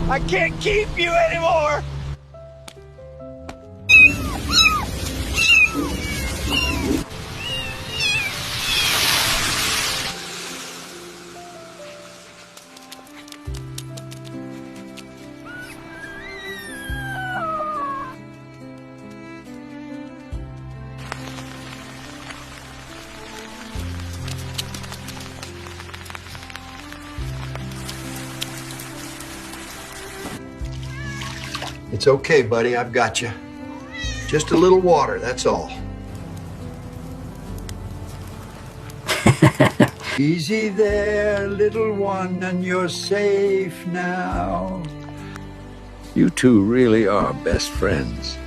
I can't keep you anymore! It's okay, buddy. I've got you. Just a little water, that's all. Easy there, little one, and you're safe now. You two really are best friends.